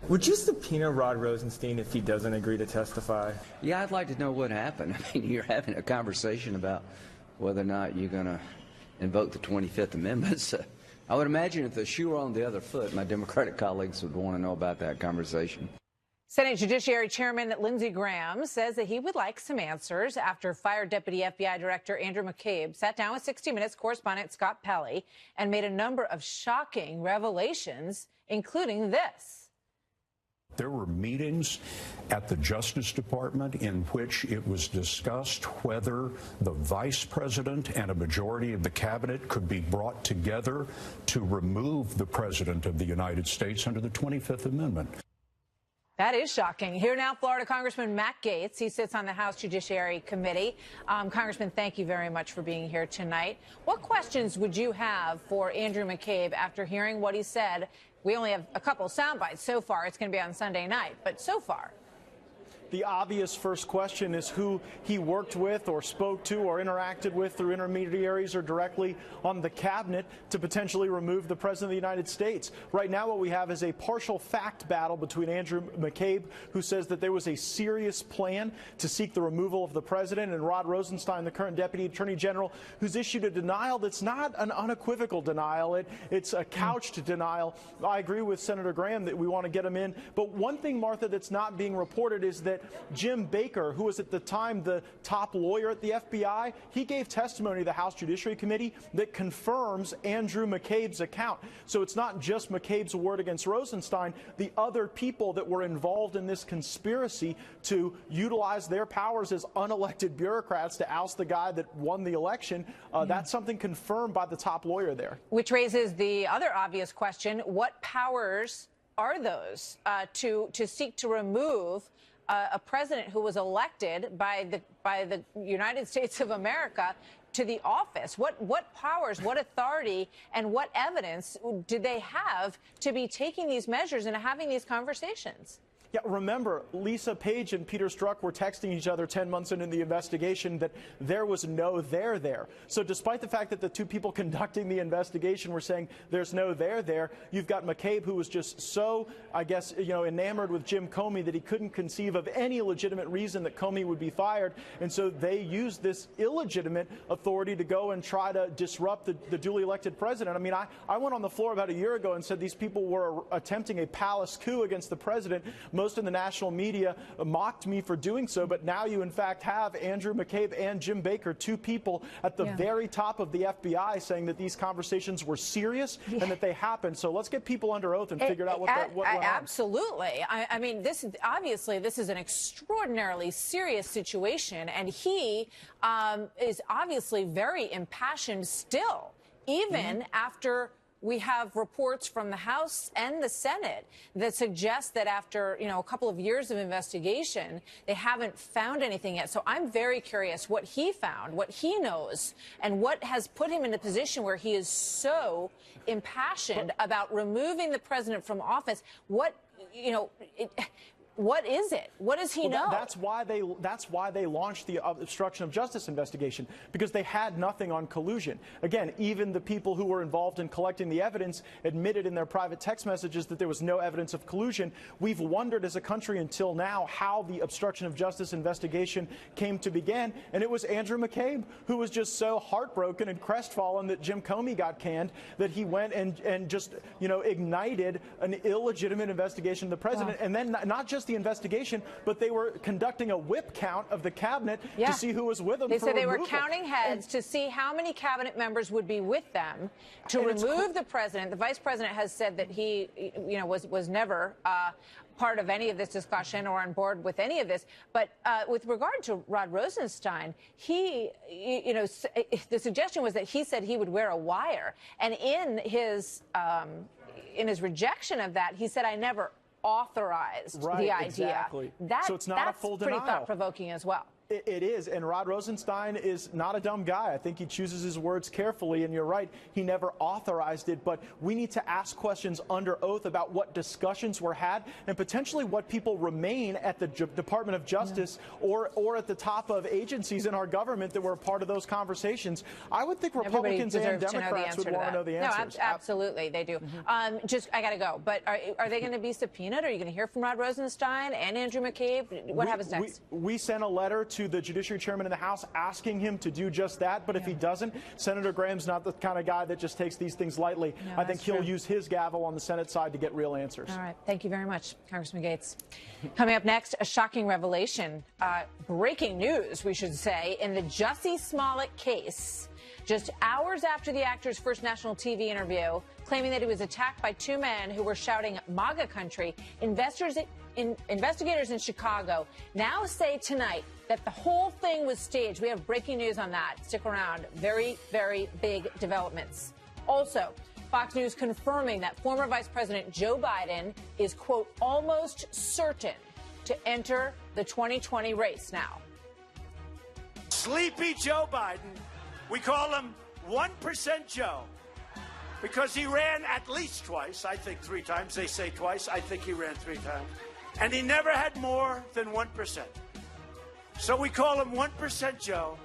Would you subpoena Rod Rosenstein if he doesn't agree to testify? Yeah, I'd like to know what happened. I mean, you're having a conversation about whether or not you're going to invoke the 25th Amendment. So I would imagine if the shoe were on the other foot, my Democratic colleagues would want to know about that conversation. Senate Judiciary Chairman Lindsey Graham says that he would like some answers after fired Deputy FBI Director Andrew McCabe sat down with 60 Minutes correspondent Scott Pelley and made a number of shocking revelations, including this. There were meetings at the Justice Department in which it was discussed whether the vice president and a majority of the cabinet could be brought together to remove the president of the United States under the 25th Amendment. That is shocking. Here now, Florida Congressman Matt Gaetz. He sits on the House Judiciary Committee. Congressman, thank you very much for being here tonight. What questions would you have for Andrew McCabe after hearing what he said? We only have a couple sound bites so far. It's going to be on Sunday night, but so far. The obvious first question is who he worked with or spoke to or interacted with through intermediaries or directly on the cabinet to potentially remove the president of the United States. Right now what we have is a partial fact battle between Andrew McCabe, who says that there was a serious plan to seek the removal of the president, and Rod Rosenstein, the current Deputy Attorney General, who's issued a denial that's not an unequivocal denial. It's a couched denial. I agree with Senator Graham that we want to get him in. But one thing, Martha, that's not being reported is that Jim Baker, who was at the time the top lawyer at the FBI, he gave testimony to the House Judiciary Committee that confirms Andrew McCabe's account. So it's not just McCabe's word against Rosenstein. The other people that were involved in this conspiracy to utilize their powers as unelected bureaucrats to oust the guy that won the election, that's something confirmed by the top lawyer there. Which raises the other obvious question, what powers are those to seek to remove a president who was elected by the United States of America to the office? What powers, what authority, and what evidence do they have to be taking these measures and having these conversations? Yeah, remember, Lisa Page and Peter Strzok were texting each other 10 months into the investigation that there was no there there. So despite the fact that the two people conducting the investigation were saying there's no there there, you've got McCabe, who was just so, I guess, enamored with Jim Comey that he couldn't conceive of any legitimate reason that Comey would be fired. And so they used this illegitimate authority to go and try to disrupt the duly elected president. I mean, I went on the floor about a year ago and said these people were attempting a palace coup against the president. Most in the national media mocked me for doing so, but now you in fact have Andrew McCabe and Jim Baker, two people at the very top of the FBI, saying that these conversations were serious and that they happened. So let's get people under oath and figure out what went on. Absolutely. I mean, this is an extraordinarily serious situation, and he is obviously very impassioned still, even after we have reports from the House and the Senate that suggest that after, a couple of years of investigation, they haven't found anything yet. So I'm very curious what he found, what he knows, and what has put him in a position where he is so impassioned about removing the president from office. What is it? What does he know? That's why they launched the obstruction of justice investigation, because they had nothing on collusion. Again, even the people who were involved in collecting the evidence admitted in their private text messages that there was no evidence of collusion. We've wondered as a country until now how the obstruction of justice investigation came to begin, and it was Andrew McCabe who was just so heartbroken and crestfallen that Jim Comey got canned that he went and just ignited an illegitimate investigation of the president. And then not just the investigation, but they were conducting a whip count of the cabinet to see who was with them. They said they were counting heads to see how many cabinet members would be with them to remove the president. The vice president has said that he, was never part of any of this discussion or on board with any of this. But with regard to Rod Rosenstein, he, the suggestion was that he said he would wear a wire, and in his rejection of that, he said, "I never authorized the idea." Exactly. So it's not a full denial. That's pretty thought-provoking as well. It is, and Rod Rosenstein is not a dumb guy. I think he chooses his words carefully, and you're right, he never authorized it, but we need to ask questions under oath about what discussions were had and potentially what people remain at the Department of Justice or at the top of agencies in our government that were a part of those conversations. I would think Republicans and Democrats would want to know the answers. No, absolutely, they do. I got to go, but are they going to be subpoenaed? Are you going to hear from Rod Rosenstein and Andrew McCabe? What happens next? We sent a letter to the Judiciary Chairman in the House asking him to do just that, but if he doesn't, Senator Graham's not the kind of guy that just takes these things lightly. No, I think he'll use his gavel on the Senate side to get real answers. All right. Thank you very much, Congressman Gates. Coming up next, a shocking revelation. Breaking news, we should say, in the Jussie Smollett case. Just hours after the actor's first national TV interview, claiming that he was attacked by two men who were shouting MAGA country, investigators in Chicago now say tonight that the whole thing was staged. We have breaking news on that. Stick around. Very, very big developments. Also, Fox News confirming that former Vice President Joe Biden is, quote, almost certain to enter the 2020 race now. Sleepy Joe Biden. We call him 1% Joe because he ran at least twice. I think 3 times. They say twice. I think he ran 3 times. And he never had more than 1%. So we call him 1% Joe.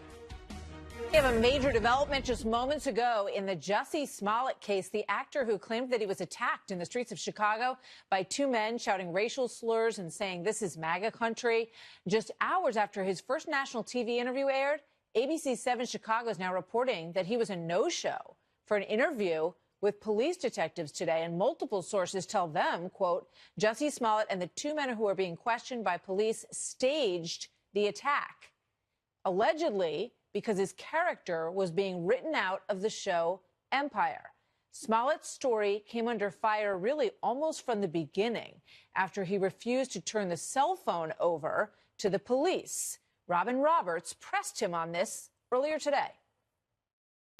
We have a major development just moments ago in the Jussie Smollett case. The actor who claimed that he was attacked in the streets of Chicago by two men shouting racial slurs and saying this is MAGA country. Just hours after his first national TV interview aired, ABC 7 Chicago is now reporting that he was a no-show for an interview with police detectives today, and multiple sources tell them, quote, Jussie Smollett and the two men who are being questioned by police staged the attack, allegedly because his character was being written out of the show Empire. Smollett's story came under fire really almost from the beginning after he refused to turn the cell phone over to the police. Robin Roberts pressed him on this earlier today.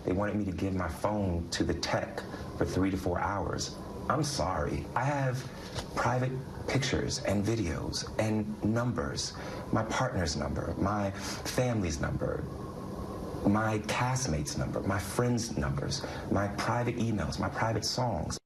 They wanted me to give my phone to the tech for 3 to 4 hours. I'm sorry. I have private pictures and videos and numbers, my partner's number, my family's number, my castmates' number, my friends' numbers, my private emails, my private songs.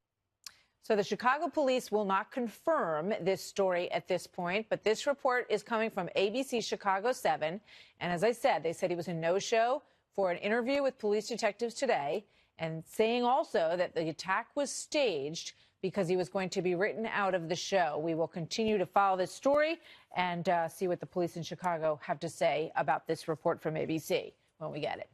So the Chicago police will not confirm this story at this point, but this report is coming from ABC Chicago 7. And as I said, they said he was a no-show for an interview with police detectives today, and saying also that the attack was staged because he was going to be written out of the show. We will continue to follow this story and see what the police in Chicago have to say about this report from ABC when we get it.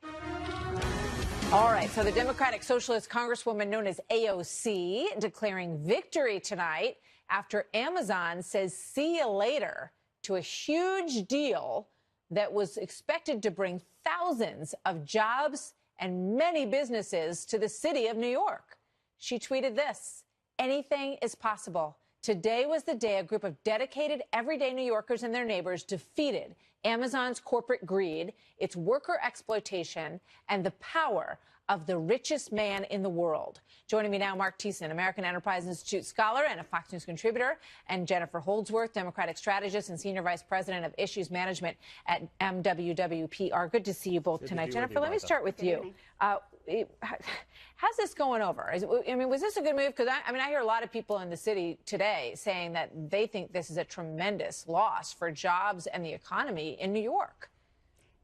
All right, so the Democratic Socialist Congresswoman known as AOC declaring victory tonight after Amazon says see you later to a huge deal that was expected to bring thousands of jobs and many businesses to the city of New York. She tweeted this, anything is possible. Today was the day a group of dedicated, everyday New Yorkers and their neighbors defeated Amazon's corporate greed, its worker exploitation, and the power of the richest man in the world. Joining me now, Mark Thiessen, American Enterprise Institute scholar and a Fox News contributor, and Jennifer Holdsworth, Democratic strategist and Senior Vice President of Issues Management at MWWPR. Good to see you both tonight. Jennifer, let me start with you. How's this going over? I mean, was this a good move? Because I hear a lot of people in the city today saying that they think this is a tremendous loss for jobs and the economy in New York.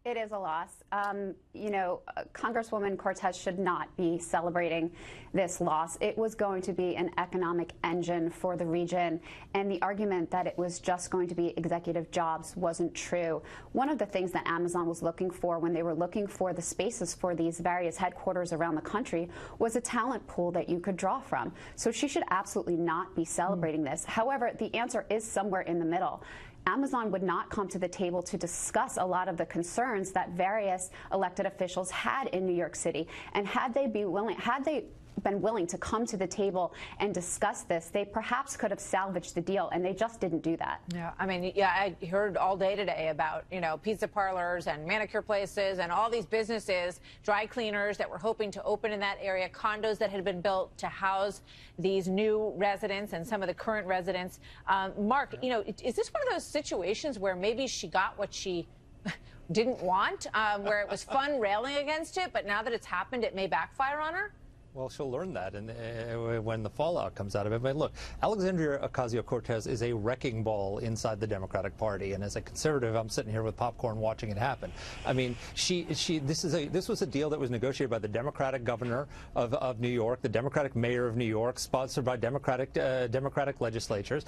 It is a loss. Congresswoman Cortez should not be celebrating this loss. It was going to be an economic engine for the region, and the argument that it was just going to be executive jobs wasn't true. One of the things that Amazon was looking for when they were looking for the spaces for these various headquarters around the country was a talent pool that you could draw from. So she should absolutely not be celebrating this. However, the answer is somewhere in the middle. Amazon would not come to the table to discuss a lot of the concerns that various elected officials had in New York City. And had they been willing to come to the table and discuss this, they perhaps could have salvaged the deal, and they just didn't do that. Yeah, I heard all day today about, pizza parlors and manicure places and all these businesses, dry cleaners that were hoping to open in that area, condos that had been built to house these new residents and some of the current residents. Mark, is this one of those situations where maybe she got what she didn't want, where it was fun railing against it, but now that it's happened, it may backfire on her? Well, she'll learn that when the fallout comes out of it. But look, Alexandria Ocasio-Cortez is a wrecking ball inside the Democratic Party, and as a conservative, I'm sitting here with popcorn watching it happen. I mean, this was a deal that was negotiated by the Democratic governor of New York, the Democratic mayor of New York, sponsored by Democratic legislators,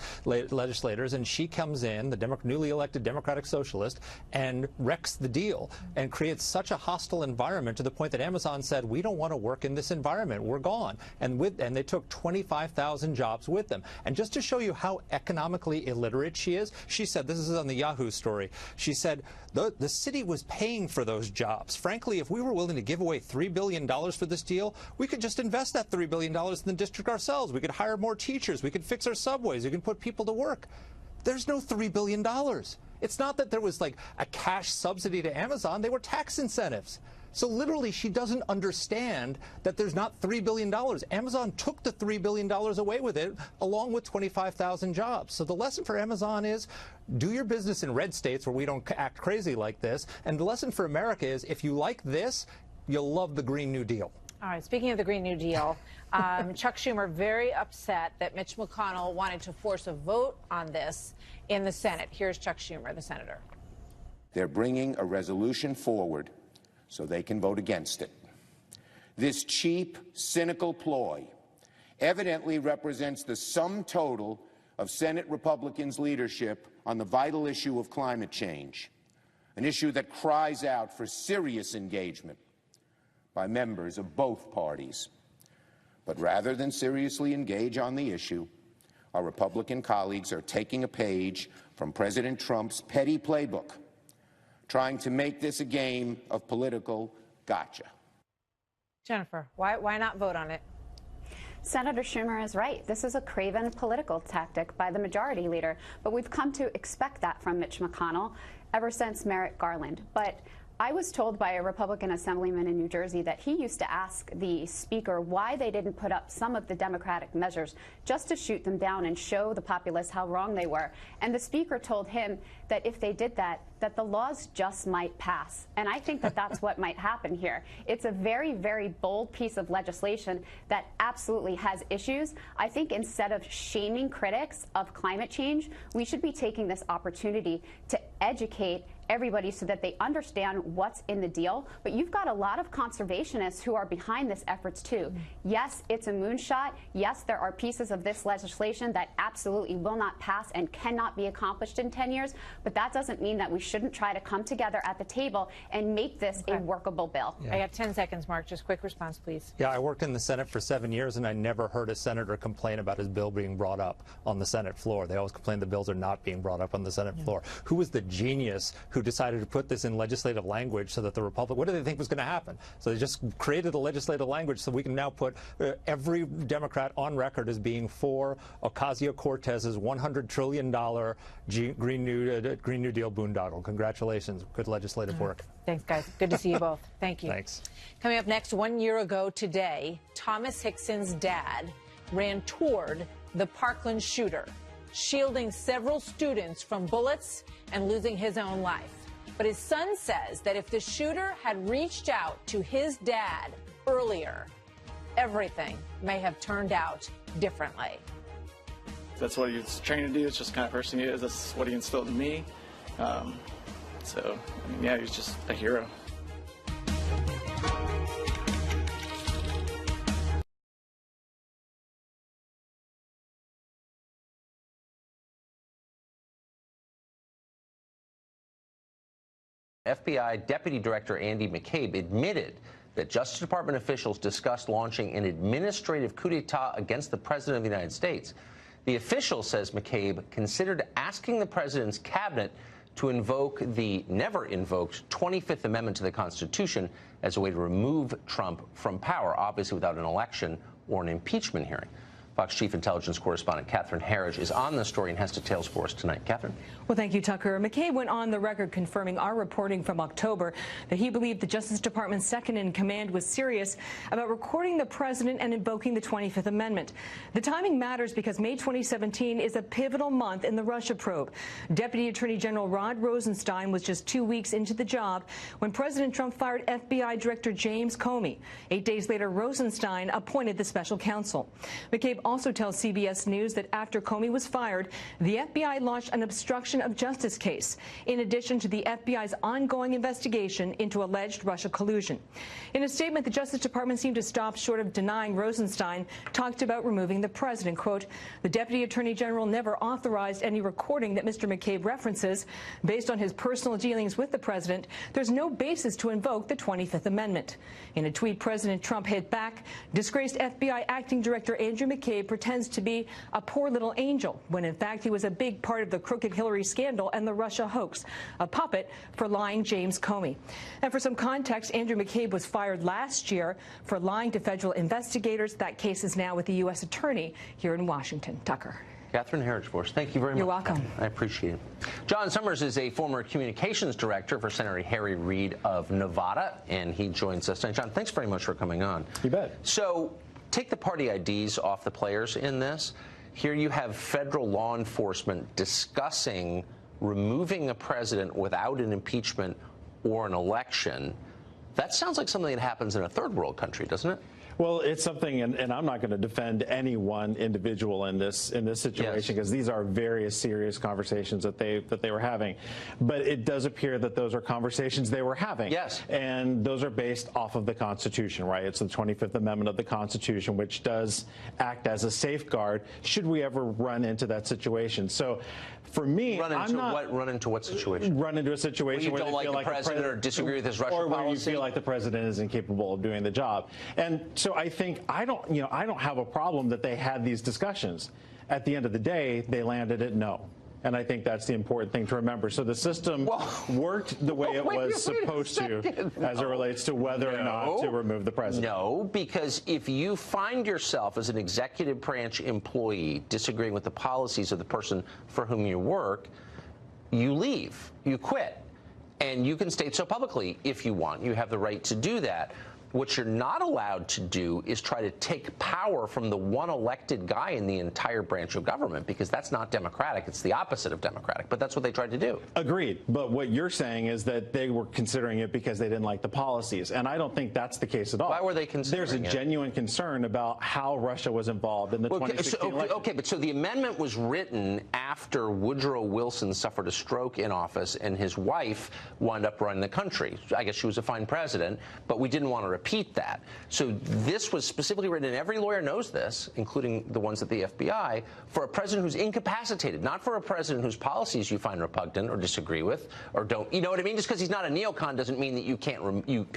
and she comes in, the newly elected Democratic socialist, and wrecks the deal and creates such a hostile environment to the point that Amazon said, we don't want to work in this environment. We're gone. And they took 25,000 jobs with them. And just to show you how economically illiterate she is, she said, this is on the Yahoo story, she said, the city was paying for those jobs. Frankly, if we were willing to give away $3 billion for this deal, we could just invest that $3 billion in the district ourselves. We could hire more teachers. We could fix our subways. We could put people to work. There's no $3 billion. It's not that there was like a cash subsidy to Amazon. They were tax incentives. So literally, she doesn't understand that there's not $3 billion. Amazon took the $3 billion away with it, along with 25,000 jobs. So the lesson for Amazon is, do your business in red states where we don't act crazy like this. And the lesson for America is, if you like this, you'll love the Green New Deal. All right, speaking of the Green New Deal, Chuck Schumer very upset that Mitch McConnell wanted to force a vote on this in the Senate. Here's Chuck Schumer, the senator. They're bringing a resolution forward so they can vote against it. This cheap, cynical ploy evidently represents the sum total of Senate Republicans' leadership on the vital issue of climate change, an issue that cries out for serious engagement by members of both parties. But rather than seriously engage on the issue, our Republican colleagues are taking a page from President Trump's petty playbook, trying to make this a game of political gotcha. Jennifer, why not vote on it? Senator Schumer is right. This is a craven political tactic by the majority leader, but we've come to expect that from Mitch McConnell ever since Merrick Garland. But I was told by a Republican assemblyman in New Jersey that he used to ask the speaker why they didn't put up some of the Democratic measures just to shoot them down and show the populace how wrong they were. And the speaker told him that if they did that, that the laws just might pass. And I think that that's what might happen here. It's a very, very bold piece of legislation that absolutely has issues. I think instead of shaming critics of climate change, we should be taking this opportunity to educate everybody so that they understand what's in the deal. But you've got a lot of conservationists who are behind this efforts too. Yes, it's a moonshot. Yes, there are pieces of this legislation that absolutely will not pass and cannot be accomplished in 10 years. But that doesn't mean that we shouldn't try to come together at the table and make this a workable bill. I got 10 seconds, Mark. Just quick response, please. Yeah, I worked in the Senate for 7 years, and I never heard a senator complain about his bill being brought up on the Senate floor. They always complain the bills are not being brought up on the Senate floor. Who was the genius who decided to put this in legislative language so that the Republic, what do they think was going to happen? So they just created the legislative language so we can now put every Democrat on record as being for Ocasio-Cortez's $100 trillion Green New Deal boondoggle. Congratulations. Good legislative work. Thanks, guys. Good to see you both. Thank you. Thanks. Coming up next, 1 year ago today, Thomas Hickson's dad ran toward the Parkland shooter, shielding several students from bullets and losing his own life. But his son says that if the shooter had reached out to his dad earlier, everything may have turned out differently. That's what he was trained to do. It's just the kind of person he is. That's what he instilled in me. So, I mean, yeah, he's just a hero. FBI Deputy Director Andy McCabe admitted that Justice Department officials discussed launching an administrative coup d'etat against the President of the United States. The official, says McCabe, considered asking the President's cabinet to invoke the never-invoked 25th Amendment to the Constitution as a way to remove Trump from power, obviously without an election or an impeachment hearing. Fox Chief Intelligence Correspondent Catherine Herridge is on the story and has details for us tonight. Catherine? Well, thank you, Tucker. McCabe went on the record confirming our reporting from October that he believed the Justice Department's second-in-command was serious about recording the president and invoking the 25th Amendment. The timing matters because May 2017 is a pivotal month in the Russia probe. Deputy Attorney General Rod Rosenstein was just 2 weeks into the job when President Trump fired FBI Director James Comey. 8 days later, Rosenstein appointed the special counsel. McCabe also tells CBS News that after Comey was fired, the FBI launched an obstruction of justice case, in addition to the FBI's ongoing investigation into alleged Russia collusion. In a statement, the Justice Department seemed to stop short of denying Rosenstein talked about removing the president. Quote, the Deputy Attorney General never authorized any recording that Mr. McCabe references. Based on his personal dealings with the president, there's no basis to invoke the 25th Amendment. In a tweet, President Trump hit back, disgraced FBI Acting Director Andrew McCabe pretends to be a poor little angel, when in fact he was a big part of the crooked Hillary scandal and the Russia hoax, a puppet for lying James Comey. And for some context, Andrew McCabe was fired last year for lying to federal investigators. That case is now with the U.S. Attorney here in Washington. Tucker. Catherine Herridge for us. Thank you very much. You're welcome. I appreciate it. John Summers is a former communications director for Senator Harry Reid of Nevada, and he joins us tonight. John, thanks very much for coming on. You bet. So take the party IDs off the players in this. Here you have federal law enforcement discussing removing a president without an impeachment or an election. That sounds like something that happens in a third world country, doesn't it? Well, it's something, and I'm not going to defend any one individual in this situation, because these are very serious conversations that they were having. But it does appear that those are conversations they were having. Yes. And those are based off of the Constitution, right? It's the 25th Amendment of the Constitution, which does act as a safeguard should we ever run into that situation. So for me, run into what situation? Run into a situation where you don't like the president or disagree with his Russia policy, or where you feel like the president is incapable of doing the job. And so I think I don't have a problem that they had these discussions. At the end of the day, they landed at no. And I think that's the important thing to remember. So the system worked the way it was supposed to as it relates to whether or not to remove the president. No, because if you find yourself as an executive branch employee disagreeing with the policies of the person for whom you work, you leave, you quit. And you can state so publicly if you want. You have the right to do that. What you're not allowed to do is try to take power from the one elected guy in the entire branch of government, because that's not democratic. It's the opposite of democratic, but that's what they tried to do. Agreed. But what you're saying is that they were considering it because they didn't like the policies, and I don't think that's the case at all. Why were they considering it? There's a genuine concern about how Russia was involved in the 2016 election. Okay, but so the amendment was written after Woodrow Wilson suffered a stroke in office and his wife wound up running the country. I guess she was a fine president, but we didn't want to repeat that. So this was specifically written, and every lawyer knows this, including the ones at the FBI, for a president who's incapacitated, not for a president whose policies you find repugnant or disagree with or don't. You know what I mean? Just because he's not a neocon doesn't mean that you can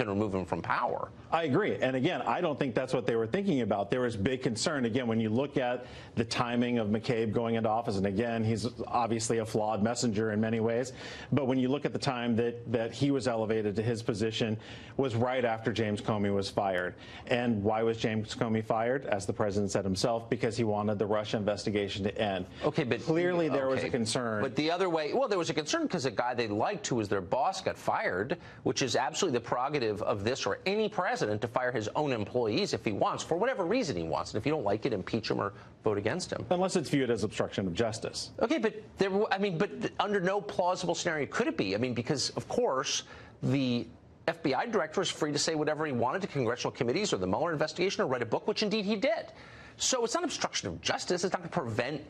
remove him from power. I agree. And again, I don't think that's what they were thinking about. There was big concern. Again, when you look at the timing of McCabe going into office, and again, he's obviously a flawed messenger in many ways, but when you look at the time that he was elevated to his position was right after James Comey was fired. And why was James Comey fired? As the president said himself, because he wanted the Russia investigation to end. Okay, but clearly there was a concern. But the other way, well, there was a concern because a guy they liked, who was their boss, got fired, which is absolutely the prerogative of this or any president to fire his own employees if he wants, for whatever reason he wants. And if you don't like it, impeach him or vote against him. Unless it's viewed as obstruction of justice. Okay, but but under no plausible scenario could it be. I mean, because of course the FBI director is free to say whatever he wanted to congressional committees or the Mueller investigation or write a book, which indeed he did. So it's not obstruction of justice. It's not going to prevent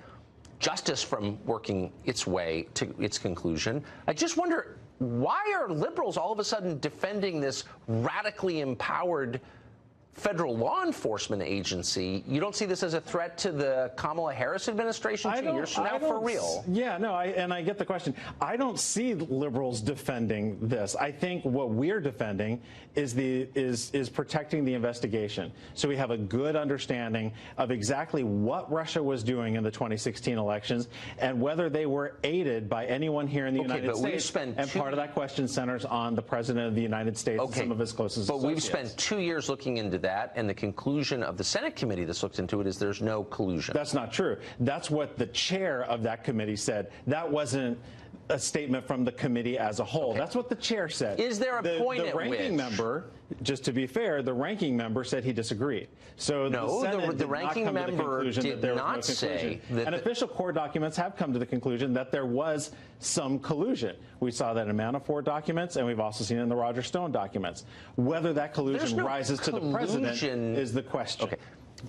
justice from working its way to its conclusion. I just wonder, why are liberals all of a sudden defending this radically empowered federal law enforcement agency? You don't see this as a threat to the Kamala Harris administration 2 years from now, for real? Yeah, no, and I get the question. I don't see liberals defending this. I think what we're defending is protecting the investigation. So we have a good understanding of exactly what Russia was doing in the 2016 elections and whether they were aided by anyone here in the United States. And part of that question centers on the President of the United States and some of his closest associates. But we've spent 2 years looking into that, and the conclusion of the Senate committee that's looked into it is there's no collusion. That's not true. That's what the chair of that committee said. That wasn't a statement from the committee as a whole. Okay. That's what the chair said. Is there a point at which... The ranking member, just to be fair, the ranking member said he disagreed. So the ranking member did not say that... And official court documents have come to the conclusion that there was some collusion. We saw that in Manafort documents, and we've also seen it in the Roger Stone documents. Whether that collusion rises to the president is the question. Okay.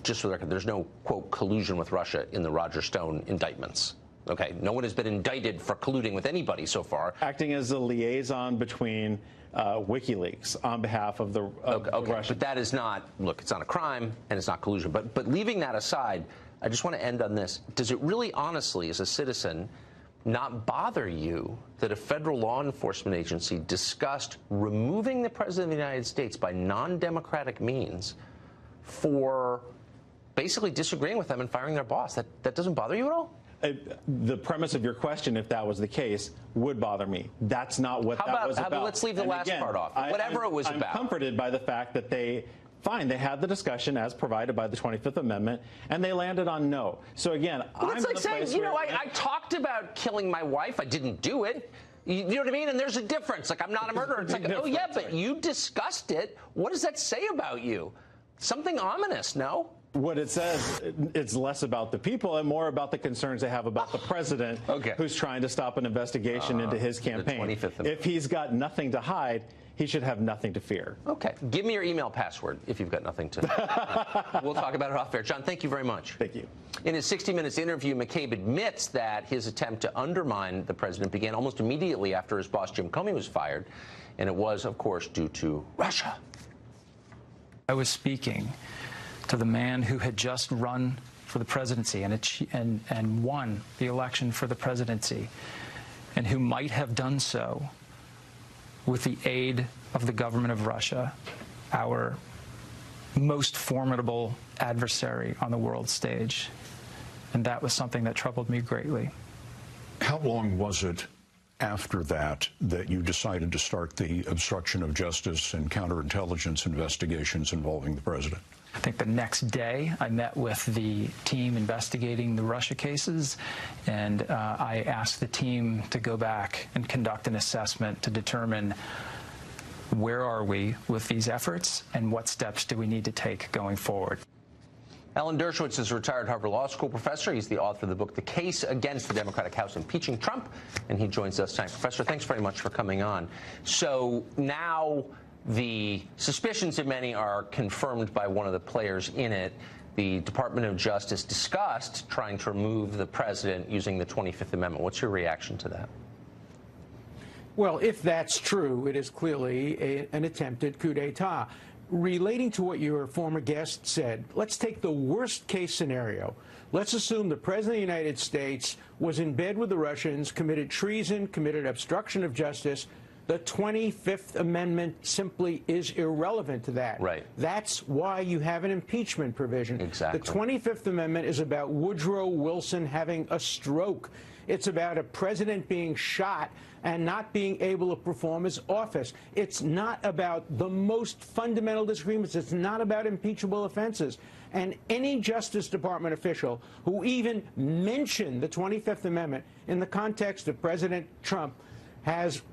Just for the record, there's no, quote, collusion with Russia in the Roger Stone indictments. Okay, no one has been indicted for colluding with anybody so far. Acting as a liaison between WikiLeaks on behalf of the Russian. But that is not, look, it's not a crime and it's not collusion. But leaving that aside, I just want to end on this. Does it really honestly, as a citizen, not bother you that a federal law enforcement agency discussed removing the President of the United States by non-democratic means for basically disagreeing with them and firing their boss? That doesn't bother you at all? The premise of your question, if that was the case, would bother me. That's not what that was about. Let's leave the last part off. Whatever it was about. I'm comforted by the fact that they had the discussion as provided by the 25th Amendment, and they landed on no. So again, it's like saying, you know, I talked about killing my wife. I didn't do it. You know what I mean? And there's a difference. Like, I'm not a murderer. It's like, oh, yeah, but you discussed it. What does that say about you? Something ominous, no? What it says, it's less about the people and more about the concerns they have about the president who's trying to stop an investigation into his campaign. If he's got nothing to hide, he should have nothing to fear. Okay. Give me your email password if you've got nothing to. We'll talk about it off air. John, thank you very much. Thank you. In his 60 Minutes interview, McCabe admits that his attempt to undermine the president began almost immediately after his boss, Jim Comey, was fired. And it was, of course, due to Russia. I was speaking to the man who had just run for the presidency and won the election for the presidency, and who might have done so with the aid of the government of Russia, our most formidable adversary on the world stage. And that was something that troubled me greatly. How long was it after that you decided to start the obstruction of justice and counterintelligence investigations involving the president? I think the next day I met with the team investigating the Russia cases, and I asked the team to go back and conduct an assessment to determine where are we with these efforts and what steps do we need to take going forward. Alan Dershowitz is a retired Harvard Law School professor. He's the author of the book, The Case Against the Democratic House Impeaching Trump, and he joins us tonight. Professor, thanks very much for coming on. So now the suspicions of many are confirmed by one of the players in it. The Department of Justice discussed trying to remove the president using the 25th Amendment. What's your reaction to that? Well, if that's true, it is clearly an attempted coup d'etat. Relating to what your former guest said, let's take the worst case scenario. Let's assume the President of the United States was in bed with the Russians, committed treason, committed obstruction of justice. The 25th Amendment simply is irrelevant to that. Right. That's why you have an impeachment provision. Exactly. The 25th Amendment is about Woodrow Wilson having a stroke. It's about a president being shot and not being able to perform his office. It's not about the most fundamental disagreements. It's not about impeachable offenses. And any Justice Department official who even mentioned the 25th Amendment in the context of President Trump has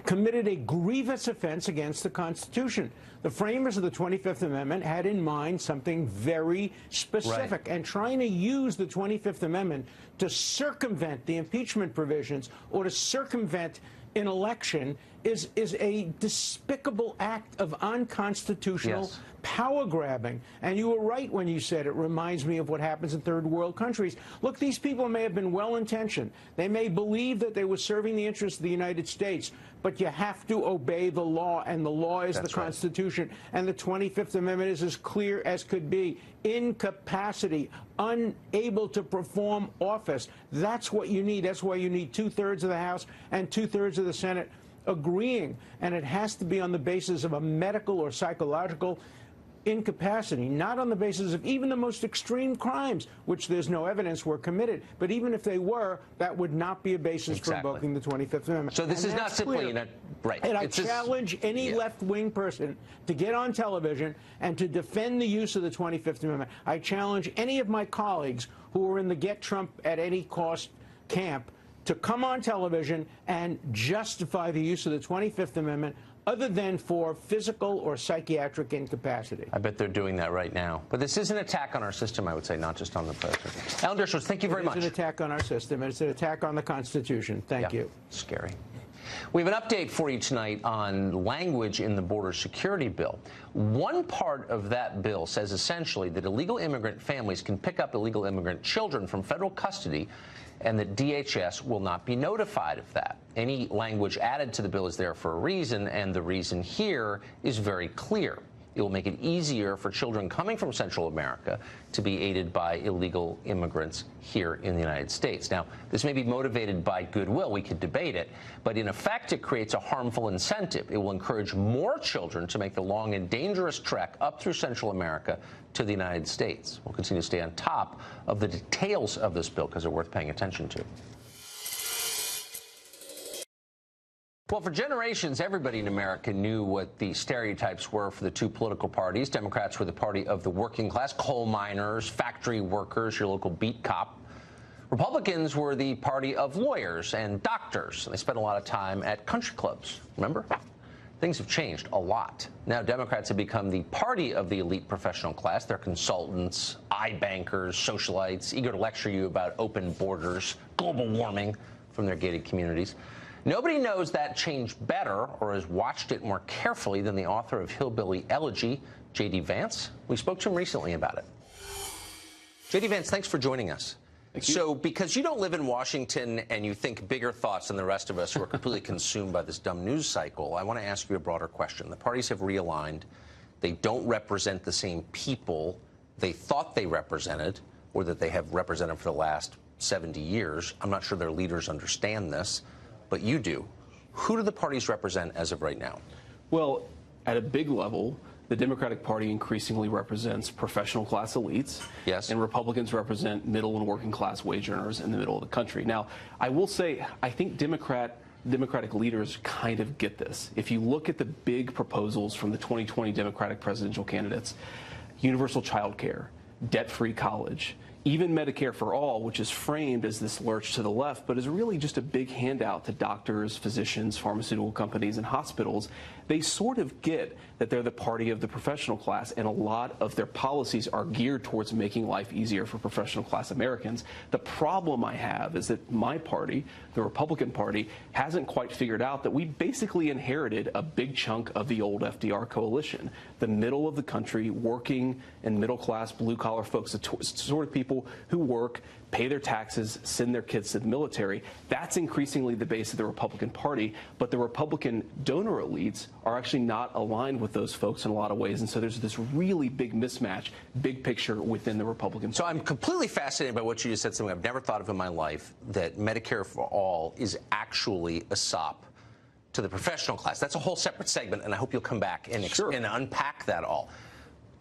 committed a grievous offense against the Constitution. The framers of the 25th Amendment had in mind something very specific, and trying to use the 25th Amendment to circumvent the impeachment provisions or to circumvent an election is a despicable act of unconstitutional power grabbing. And you were right when you said it reminds me of what happens in third world countries. Look, these people may have been well-intentioned. They may believe that they were serving the interests of the United States, but you have to obey the law, and the law is the Constitution. And the 25th Amendment is as clear as could be. Incapacity, unable to perform office. That's what you need. That's why you need 2/3 of the House and 2/3 of the Senate agreeing. And it has to be on the basis of a medical or psychological incapacity, not on the basis of even the most extreme crimes, which there's no evidence were committed. But even if they were, that would not be a basis for invoking the 25th Amendment. So this is not simply Right. And I challenge any left-wing person to get on television and to defend the use of the 25th Amendment. I challenge any of my colleagues who are in the Get Trump at Any Cost camp to come on television and justify the use of the 25th Amendment other than for physical or psychiatric incapacity. I bet they're doing that right now. But this is an attack on our system, I would say, not just on the president. Alan Dershowitz, thank you very much. It's an attack on our system, and it's an attack on the Constitution. Thank you. Scary. We have an update for you tonight on language in the border security bill. One part of that bill says essentially that illegal immigrant families can pick up illegal immigrant children from federal custody and that DHS will not be notified of that. Any language added to the bill is there for a reason, and the reason here is very clear. It will make it easier for children coming from Central America to be aided by illegal immigrants here in the United States. Now, this may be motivated by goodwill. We could debate it. But in effect, it creates a harmful incentive. It will encourage more children to make the long and dangerous trek up through Central America to the United States. We'll continue to stay on top of the details of this bill because they're worth paying attention to. Well, for generations, everybody in America knew what the stereotypes were for the two political parties. Democrats were the party of the working class, coal miners, factory workers, your local beat cop. Republicans were the party of lawyers and doctors. They spent a lot of time at country clubs, remember? Things have changed a lot. Now Democrats have become the party of the elite professional class. They're consultants, iBankers, socialites, eager to lecture you about open borders, global warming from their gated communities. Nobody knows that change better or has watched it more carefully than the author of Hillbilly Elegy, J.D. Vance. We spoke to him recently about it. J.D. Vance, thanks for joining us. Thank you. So, because you don't live in Washington and you think bigger thoughts than the rest of us who are completely consumed by this dumb news cycle, I want to ask you a broader question. The parties have realigned. They don't represent the same people they thought they represented or that they have represented for the last 70 years. I'm not sure their leaders understand this, but you do. Who do the parties represent as of right now? Well, at a big level, the Democratic Party increasingly represents professional class elites. Yes. And Republicans represent middle and working class wage earners in the middle of the country. Now, I will say, I think Democratic leaders kind of get this. If you look at the big proposals from the 2020 Democratic presidential candidates, universal child care, debt-free college, even Medicare for all, which is framed as this lurch to the left, but is really just a big handout to doctors, physicians, pharmaceutical companies, and hospitals, they sort of get that they're the party of the professional class, and a lot of their policies are geared towards making life easier for professional class Americans. The problem I have is that my party, the Republican Party, hasn't quite figured out that we basically inherited a big chunk of the old FDR coalition. The middle of the country, working and middle class, blue collar folks, the sort of people who work, pay their taxes, send their kids to the military. That's increasingly the base of the Republican Party, but the Republican donor elites are actually not aligned with those folks in a lot of ways, and so there's this really big mismatch, big picture within the Republican Party. So I'm completely fascinated by what you just said, something I've never thought of in my life, that Medicare for all is actually a sop to the professional class. That's a whole separate segment, and I hope you'll come back and, and unpack that all.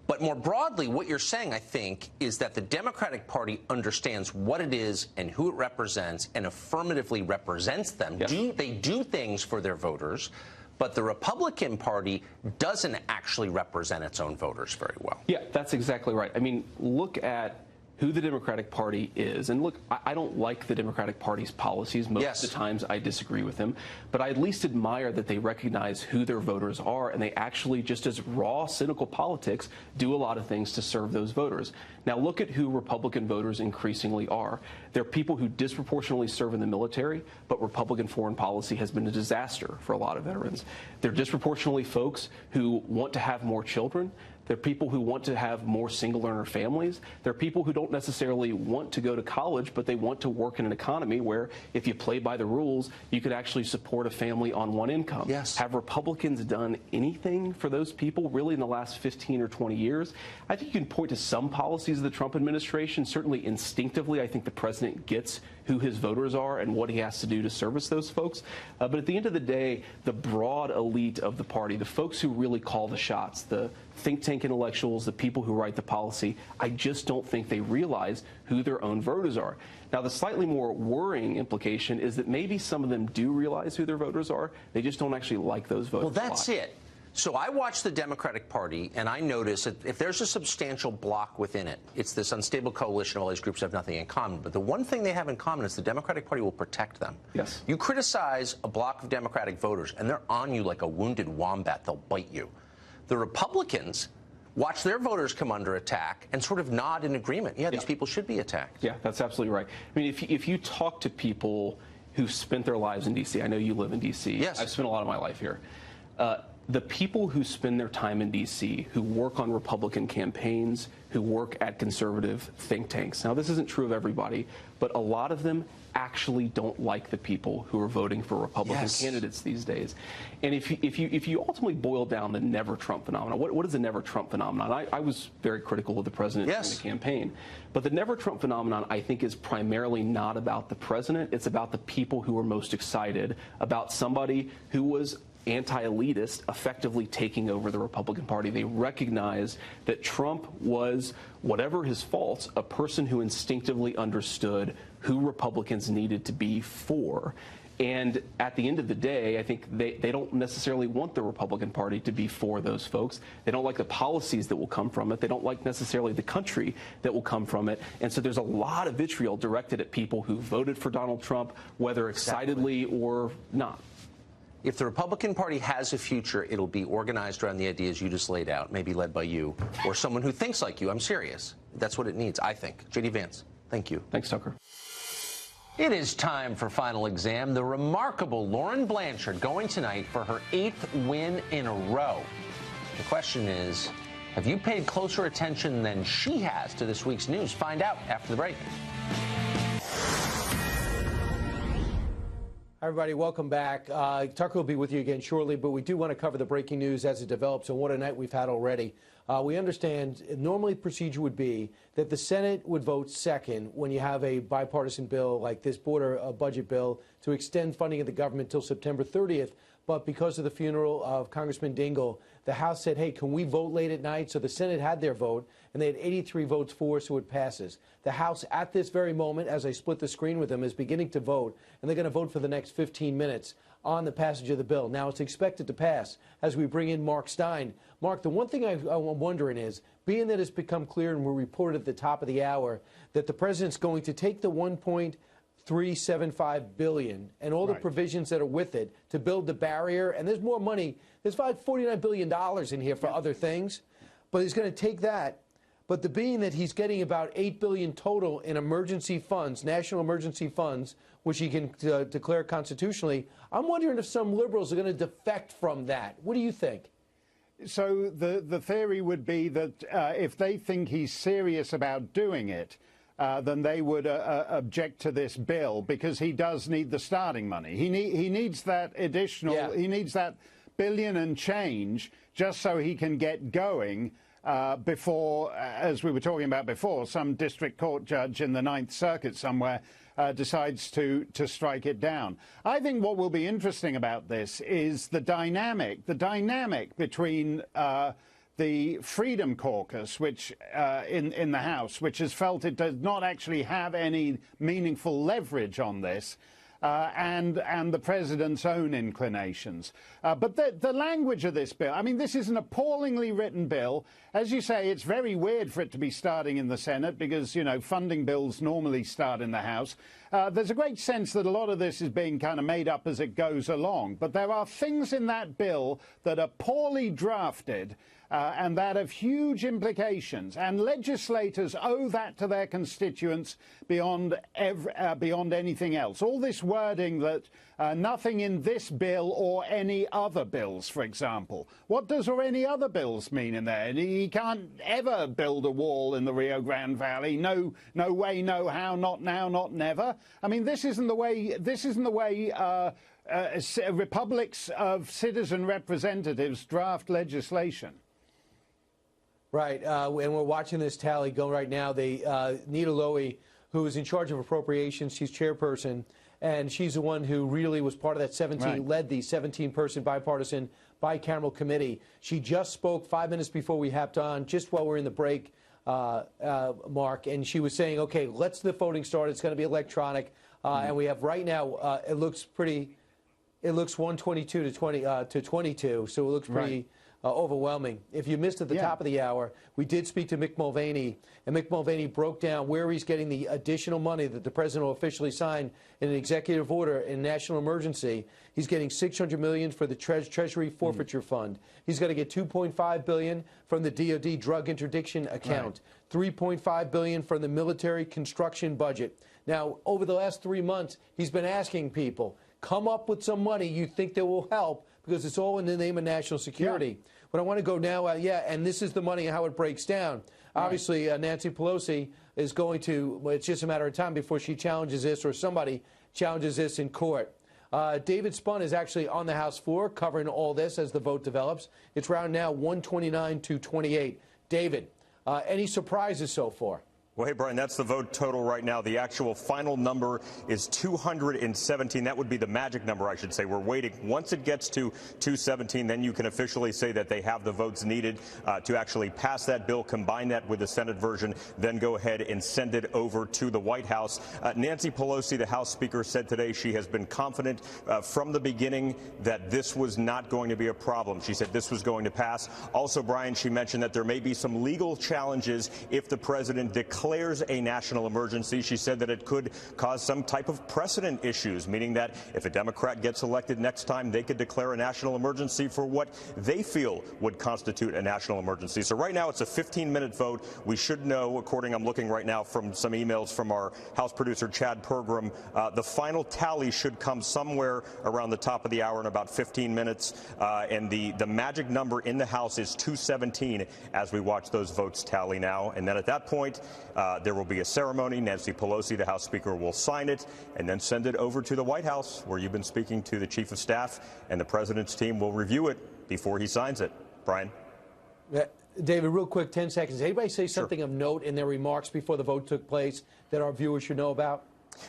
But more broadly, what you're saying, I think, is that the Democratic Party understands what it is and who it represents and affirmatively represents them. Yes. They do things for their voters, but the Republican Party doesn't actually represent its own voters very well. Yeah, that's exactly right. I mean, look at who the Democratic Party is. And look, I don't like the Democratic Party's policies. Most of the times I disagree with them. But I at least admire that they recognize who their voters are, and they actually, just as raw, cynical politics, do a lot of things to serve those voters. Now look at who Republican voters increasingly are. They're people who disproportionately serve in the military, but Republican foreign policy has been a disaster for a lot of veterans. They're disproportionately folks who want to have more children. They're people who want to have more single-earner families. They're people who don't necessarily want to go to college, but they want to work in an economy where if you play by the rules, you could actually support a family on one income. Yes. Have Republicans done anything for those people really in the last 15 or 20 years? I think you can point to some policies of the Trump administration. Certainly instinctively, I think the president gets who his voters are and what he has to do to service those folks. But at the end of the day, the broad elite of the party, the folks who really call the shots, the think tank intellectuals, the people who write the policy, I just don't think they realize who their own voters are. Now, the slightly more worrying implication is that maybe some of them do realize who their voters are. They just don't actually like those voters. Well, that's it. So I watch the Democratic Party, and I notice that if there's a substantial block within it, it's this unstable coalition of all these groups have nothing in common. But the one thing they have in common is the Democratic Party will protect them. Yes. You criticize a block of Democratic voters, and they're on you like a wounded wombat. They'll bite you. The Republicans watch their voters come under attack and sort of nod in agreement. Yeah, these people should be attacked. Yeah, that's absolutely right. I mean, if you talk to people who've spent their lives in D.C., I know you live in D.C. Yes. I've spent a lot of my life here. The people who spend their time in D.C., who work on Republican campaigns, who work at conservative think tanks. Now, this isn't true of everybody, but a lot of them actually don't like the people who are voting for Republican candidates these days. And if you ultimately boil down the never Trump phenomenon, what is the never Trump phenomenon? I was very critical of the president during the campaign. But the never Trump phenomenon, I think, is primarily not about the president. It's about the people who are most excited about somebody who was anti-elitist effectively taking over the Republican Party. They recognize that Trump was, whatever his faults, a person who instinctively understood who Republicans needed to be for. And at the end of the day, I think they don't necessarily want the Republican Party to be for those folks. They don't like the policies that will come from it. They don't like necessarily the country that will come from it. And so there's a lot of vitriol directed at people who voted for Donald Trump, whether excitedly or not. If the Republican Party has a future, it'll be organized around the ideas you just laid out, maybe led by you or someone who thinks like you. I'm serious. That's what it needs, I think. J.D. Vance, thank you. Thanks, Tucker. It is time for Final Exam. The remarkable Lauren Blanchard going tonight for her 8th win in a row. The question is, have you paid closer attention than she has to this week's news? Find out after the break. Hi, everybody, welcome back. Tucker will be with you again shortly, but we do want to cover the breaking news as it develops, and what a night we've had already. We understand normally the procedure would be that the Senate would vote second when you have a bipartisan bill like this border budget bill to extend funding of the government until September 30th. But because of the funeral of Congressman Dingell, the House said, hey, can we vote late at night? So the Senate had their vote, and they had 83 votes for, so it passes. The House, at this very moment, as I split the screen with them, is beginning to vote, and they're going to vote for the next 15 minutes on the passage of the bill. Now, it's expected to pass as we bring in Mark Stein. Mark, the one thing I'm wondering is, being that it's become clear, and we reported at the top of the hour, that the president's going to take the $1.375 billion and all the provisions that are with it to build the barrier, and there's more money. There's $49 billion in here for other things, but he's going to take that. But the being that he's getting about $8 billion total in emergency funds, national emergency funds, which he can declare constitutionally, I'm wondering if some liberals are going to defect from that. What do you think? So the theory would be that if they think he's serious about doing it, then they would object to this bill, because he does need the starting money. He needs that additional, he needs that billion and change just so he can get going before, as we were talking about before, some district court judge in the Ninth Circuit somewhere decides to strike it down. I think what will be interesting about this is the dynamic between the Freedom Caucus, which in the House, which has felt it does not actually have any meaningful leverage on this, and the president's own inclinations. But the language of this bill, I mean, this is an appallingly written bill. As you say, it's very weird for it to be starting in the Senate because, you know, funding bills normally start in the House. There's a great sense that a lot of this is being kind of made up as it goes along. But there are things in that bill that are poorly drafted and that have huge implications. And legislators owe that to their constituents beyond anything else. All this wording that nothing in this bill or any other bills, for example. What does or any other bills mean in there? He can't ever build a wall in the Rio Grande Valley. No way, no how, not now, not never. I mean, this isn't the way republics of citizen representatives draft legislation. Right, and we're watching this tally go right now. Nita Lowey, who is in charge of appropriations, she's chairperson, and she's the one who really was part of that led the 17-person bipartisan bicameral committee. She just spoke 5 minutes before we hopped on, just while we're in the break, Mark, and she was saying, okay, let's the voting start. It's going to be electronic. And we have right now, it looks 122 to 22, so it looks pretty overwhelming. If you missed at the top of the hour, we did speak to Mick Mulvaney, and Mick Mulvaney broke down where he's getting the additional money that the president will officially sign in an executive order in national emergency. He's getting $600 million for the Treasury Forfeiture Fund. He's going to get $2.5 billion from the DoD Drug Interdiction Account, $3.5 billion from the military construction budget. Now, over the last 3 months, he's been asking people, come up with some money you think that will help, because it's all in the name of national security. But I want to go now, and this is the money and how it breaks down. Obviously, Nancy Pelosi is going to, well, it's just a matter of time before she challenges this or somebody challenges this in court. David Spun is actually on the House floor covering all this as the vote develops. It's round now 129 to 28. David, any surprises so far? Well, hey, Brian, that's the vote total right now. The actual final number is 217. That would be the magic number, I should say. We're waiting. Once it gets to 217, then you can officially say that they have the votes needed to actually pass that bill, combine that with the Senate version, then go ahead and send it over to the White House. Nancy Pelosi, the House Speaker, said today she has been confident from the beginning that this was not going to be a problem. She said this was going to pass. Also, Brian, she mentioned that there may be some legal challenges if the president declares a national emergency. She said that it could cause some type of precedent issues, meaning that if a Democrat gets elected next time, they could declare a national emergency for what they feel would constitute a national emergency. So right now it's a 15-minute vote. We should know, I'm looking right now from some emails from our House producer, Chad Pergram, the final tally should come somewhere around the top of the hour in about 15 minutes. And the magic number in the House is 217 as we watch those votes tally now. And then at that point, there will be a ceremony. Nancy Pelosi, the House Speaker, will sign it and then send it over to the White House, where you've been speaking to the Chief of Staff, and the President's team will review it before he signs it. Brian? David, real quick, 10 seconds. Anybody say something of note in their remarks before the vote took place that our viewers should know about?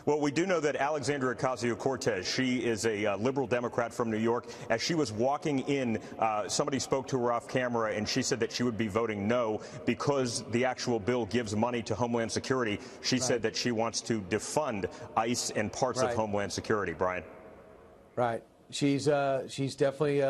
Well, we do know that Alexandria Ocasio-Cortez, she is a liberal Democrat from New York. As she was walking in, somebody spoke to her off camera, and she said that she would be voting no because the actual bill gives money to Homeland Security. She said that she wants to defund ICE and parts of Homeland Security. Brian? Right. She's definitely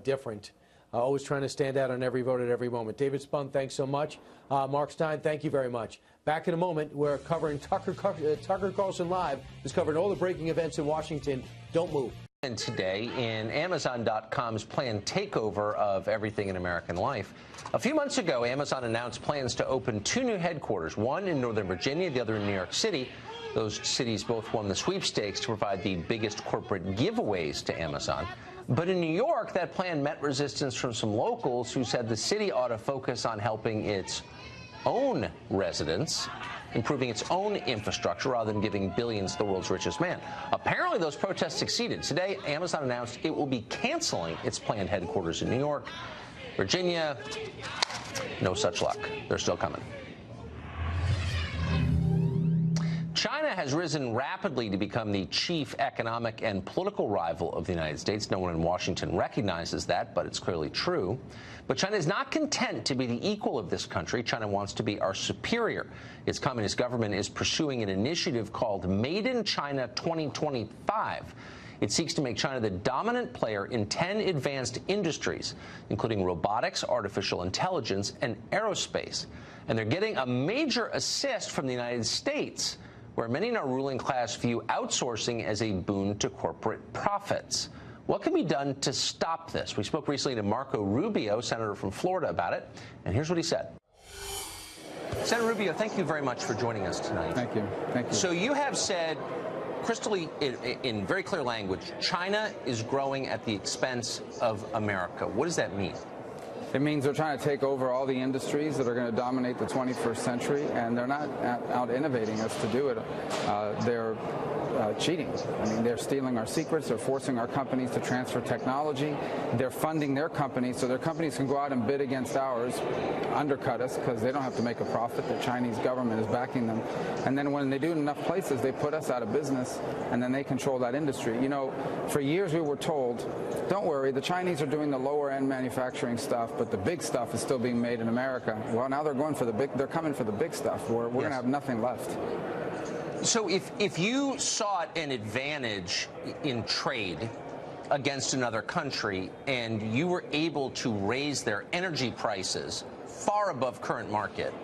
different. Always trying to stand out on every vote at every moment. David Spun, thanks so much. Mark Stein, thank you very much. Back in a moment, we're covering Tucker Carlson Live is covering all the breaking events in Washington. Don't move. And today in Amazon.com's planned takeover of everything in American life. A few months ago, Amazon announced plans to open 2 new headquarters, one in Northern Virginia, the other in New York City. Those cities both won the sweepstakes to provide the biggest corporate giveaways to Amazon. But in New York, that plan met resistance from some locals who said the city ought to focus on helping its own residents, improving its own infrastructure rather than giving billions to the world's richest man. Apparently, those protests succeeded. Today, Amazon announced it will be canceling its planned headquarters in New York. Virginia, no such luck. They're still coming. China has risen rapidly to become the chief economic and political rival of the United States. No one in Washington recognizes that, but it's clearly true. But China is not content to be the equal of this country. China wants to be our superior. Its communist government is pursuing an initiative called Made in China 2025. It seeks to make China the dominant player in 10 advanced industries, including robotics, artificial intelligence, and aerospace. And they're getting a major assist from the United States, where many in our ruling class view outsourcing as a boon to corporate profits. What can be done to stop this? We spoke recently to Marco Rubio, senator from Florida, about it, and here's what he said. Senator Rubio, thank you very much for joining us tonight. Thank you. Thank you. So you have said, crystally, in very clear language, China is growing at the expense of America. What does that mean? It means they're trying to take over all the industries that are going to dominate the 21st century, and they're not out innovating us to do it. They're cheating. I mean, they're stealing our secrets. They're forcing our companies to transfer technology. They're funding their companies so their companies can go out and bid against ours, undercut us because they don't have to make a profit. The Chinese government is backing them. And then when they do it in enough places, they put us out of business, and then they control that industry. You know, for years we were told, don't worry, the Chinese are doing the lower end manufacturing stuff, but the big stuff is still being made in America. Well, now they're going for the big, they're coming for the big stuff. We're going to have nothing left. So if you sought an advantage in trade against another country and you were able to raise their energy prices far above current market,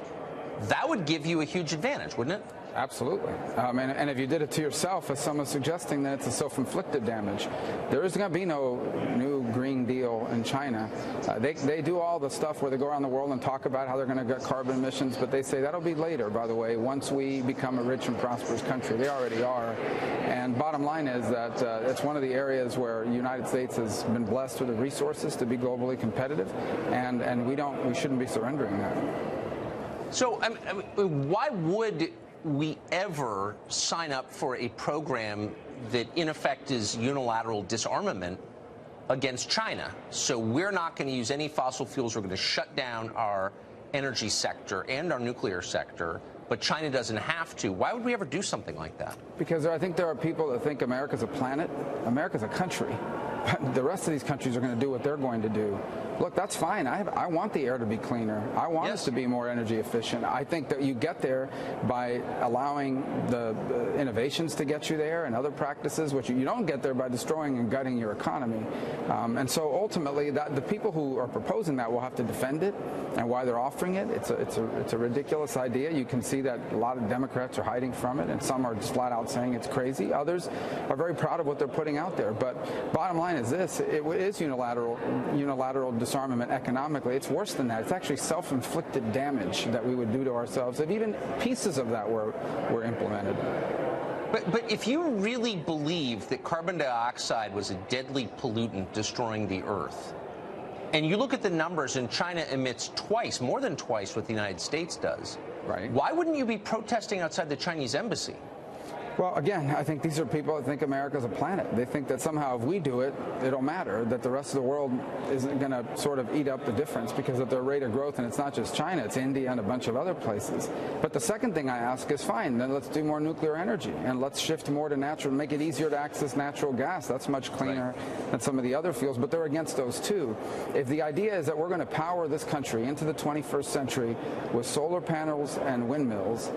that would give you a huge advantage, wouldn't it? Absolutely. And if you did it to yourself, as someone's suggesting, that it's a self-inflicted damage. There is going to be no new Green Deal in China. They do all the stuff where they go around the world and talk about how they're going to get carbon emissions, but they say that'll be later, by the way, once we become a rich and prosperous country. They already are. And bottom line is that it's one of the areas where the United States has been blessed with the resources to be globally competitive, and we shouldn't be surrendering that. So why would we ever sign up for a program that in effect is unilateral disarmament against China? So we're not going to use any fossil fuels. We're going to shut down our energy sector and our nuclear sector, but China doesn't have to. Why would we ever do something like that? Because I think there are people that think America's a planet. America's a country. The rest of these countries are going to do what they're going to do. Look, that's fine. I want the air to be cleaner. I want us to be more energy efficient. I think that you get there by allowing the innovations to get you there and other practices, which you don't get there by destroying and gutting your economy. And so ultimately, the people who are proposing that will have to defend it and why they're offering it. It's a ridiculous idea. You can see that a lot of Democrats are hiding from it, and some are just flat out saying it's crazy. Others are very proud of what they're putting out there. But bottom line is this: it is unilateral disarmament economically. It's worse than that. It's actually self-inflicted damage that we would do to ourselves if even pieces of that were implemented. But if you really believe that carbon dioxide was a deadly pollutant destroying the Earth, and you look at the numbers, and China emits twice, more than twice what the United States does, right? Why wouldn't you be protesting outside the Chinese embassy? Well, again, I think these are people that think America's a planet. They think that somehow if we do it, it'll matter, that the rest of the world isn't going to sort of eat up the difference because of their rate of growth. And it's not just China, it's India and a bunch of other places. But the second thing I ask is, fine, then let's do more nuclear energy and let's shift more to natural, make it easier to access natural gas. That's much cleaner than some of the other fuels, but they're against those too. If the idea is that we're going to power this country into the 21st century with solar panels and windmills,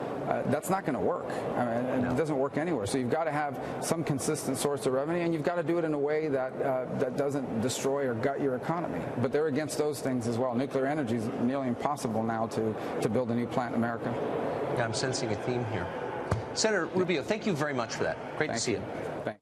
that's not going to work. I mean, it doesn't work anywhere. So you've got to have some consistent source of revenue, and you've got to do it in a way that that doesn't destroy or gut your economy. But they're against those things as well. Nuclear energy is nearly impossible now to build a new plant in America. Yeah, I'm sensing a theme here. Senator Rubio, thank you very much for that. Great to see you. Thanks.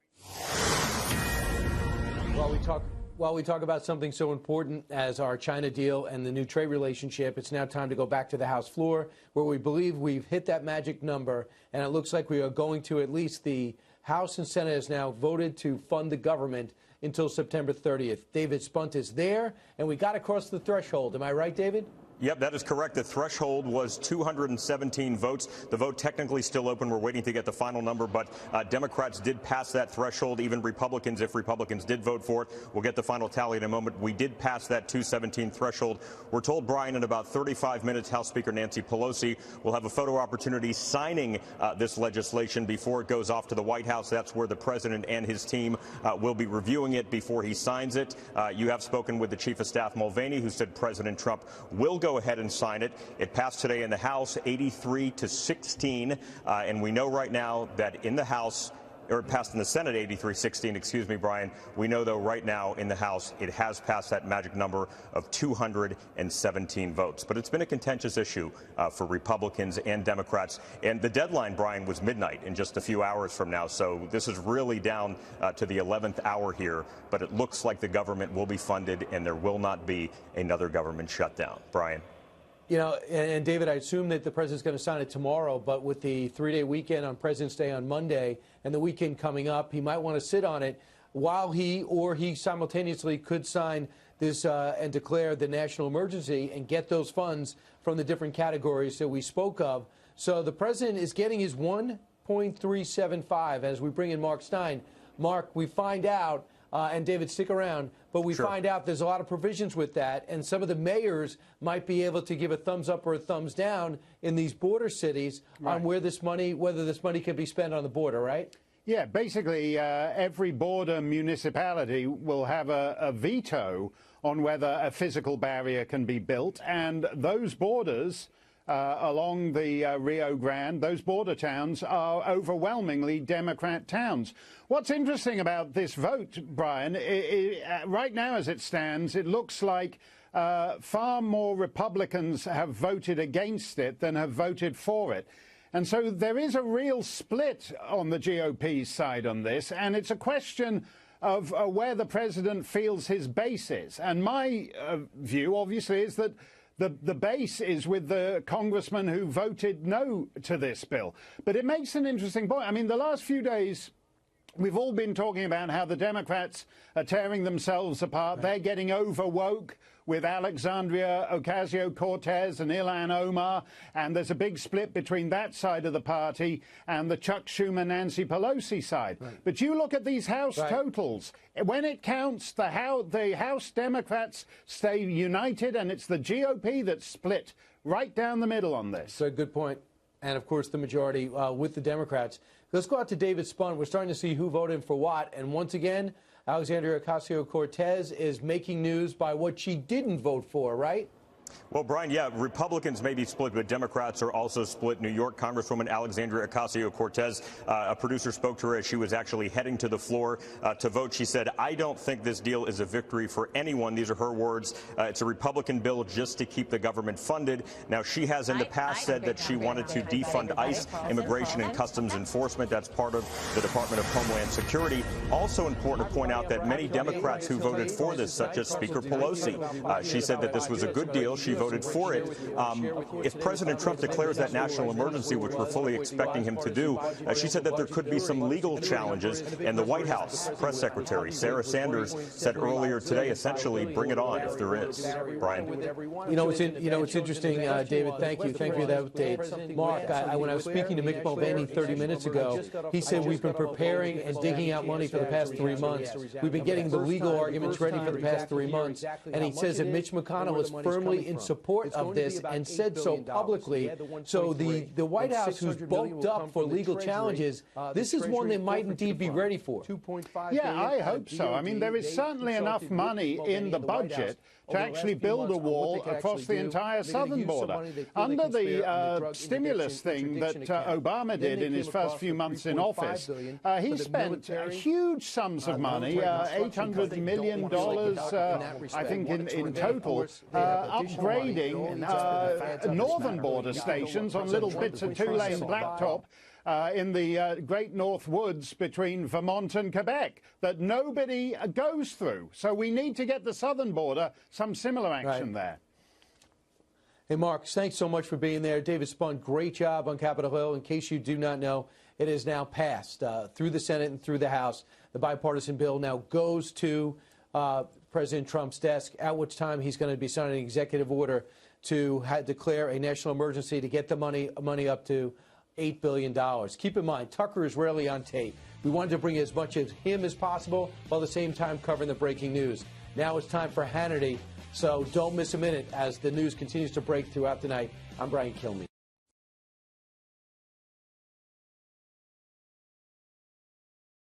While we talk about something so important as our China deal and the new trade relationship, it's now time to go back to the House floor, where we believe we've hit that magic number, and it looks like we are going to, at least the House and Senate has now voted to fund the government until September 30th. David Spunt is there, and we got across the threshold. Am I right, David? Yep, that is correct. The threshold was 217 votes. The vote technically still open. We're waiting to get the final number, but Democrats did pass that threshold. Even Republicans, if Republicans did vote for it, we'll get the final tally in a moment. We did pass that 217 threshold. We're told, Brian, in about 35 minutes, House Speaker Nancy Pelosi will have a photo opportunity signing this legislation before it goes off to the White House. That's where the president and his team will be reviewing it before he signs it. You have spoken with the Chief of Staff Mulvaney, who said President Trump will go ahead and sign it. It passed today in the House 83-16, and we know right now that in the House, or it passed in the Senate 83-16, excuse me, Brian. We know, though, right now in the House, it has passed that magic number of 217 votes. But it's been a contentious issue for Republicans and Democrats. And the deadline, Brian, was midnight in just a few hours from now. So this is really down to the 11th hour here. But it looks like the government will be funded and there will not be another government shutdown. Brian. You know, and David, I assume that the president's going to sign it tomorrow, but with the three-day weekend on President's Day on Monday and the weekend coming up, he might want to sit on it while he simultaneously could sign this and declare the national emergency and get those funds from the different categories that we spoke of. So the president is getting his 1.375 as we bring in Mark Stein. Mark, we find out, and David, stick around, but we find out there's a lot of provisions with that, and some of the mayors might be able to give a thumbs up or a thumbs down in these border cities on where this money, whether this money can be spent on the border, right? Yeah, basically every border municipality will have a veto on whether a physical barrier can be built, and those borders along the Rio Grande, those border towns are overwhelmingly Democrat towns. What's interesting about this vote, Brian, right now as it stands, it looks like far more Republicans have voted against it than have voted for it. And so there is a real split on the GOP's side on this, and it's a question of where the president feels his base is. And my view, obviously, is that the base is with the congressman who voted no to this bill. But it makes an interesting point. I mean, the last few days, we've all been talking about how the Democrats are tearing themselves apart. They're getting over-woke with Alexandria Ocasio-Cortez and Ilhan Omar, and there's a big split between that side of the party and the Chuck Schumer, Nancy Pelosi side. But you look at these House totals. When it counts, the House Democrats stay united, and it's the GOP that's split right down the middle on this. So good point. And, of course, the majority with the Democrats. Let's go out to David Spun. We're starting to see who voted for what. And once again, Alexandria Ocasio-Cortez is making news by what she didn't vote for, right? Well, Brian, yeah, Republicans may be split, but Democrats are also split. New York Congresswoman Alexandria Ocasio-Cortez, a producer spoke to her as she was actually heading to the floor to vote. She said, "I don't think this deal is a victory for anyone." These are her words. It's a Republican bill just to keep the government funded. Now, she has in the past said that she wanted to defund ICE, Immigration and Customs Enforcement. That's part of the Department of Homeland Security. Also important to point out that many Democrats who voted for this, such as Speaker Pelosi, she said that this was a good deal. She voted for it. If President Trump declares that national emergency, which we're fully expecting him to do, she said that there could be some legal challenges. And the White House press secretary, Sarah Sanders, said earlier today, essentially, bring it on if there is. Brian. It's interesting, David. Thank you. Thank you for that update. Mark, when I was speaking to Mick Mulvaney 30 minutes ago, he said we've been preparing and digging out money for the past 3 months. We've been getting the legal arguments ready for the past 3 months. And he says that Mitch McConnell is firmly in support of this and said so publicly. So the White House, who's bulked up for legal challenges, this is one they might indeed be ready for. Yeah, I hope so. I mean, there is certainly enough money in the budget to actually build a wall across the entire southern border. Under the stimulus thing that Obama did in his first few months in office, he spent huge sums of money, $800 million, I think, in total, upgrading northern border stations on little bits of two-lane blacktop in the Great North Woods between Vermont and Quebec that nobody goes through. So we need to get the southern border some similar action there. Hey, Mark, thanks so much for being there. David Spun, great job on Capitol Hill. In case you do not know, it is now passed through the Senate and through the House. The bipartisan bill now goes to President Trump's desk, at which time he's going to be signing an executive order to declare a national emergency to get the money up to $8 billion. Keep in mind, Tucker is rarely on tape. We wanted to bring as much of him as possible while at the same time covering the breaking news. Now it's time for Hannity, so don't miss a minute as the news continues to break throughout the night. I'm Brian Kilmeade.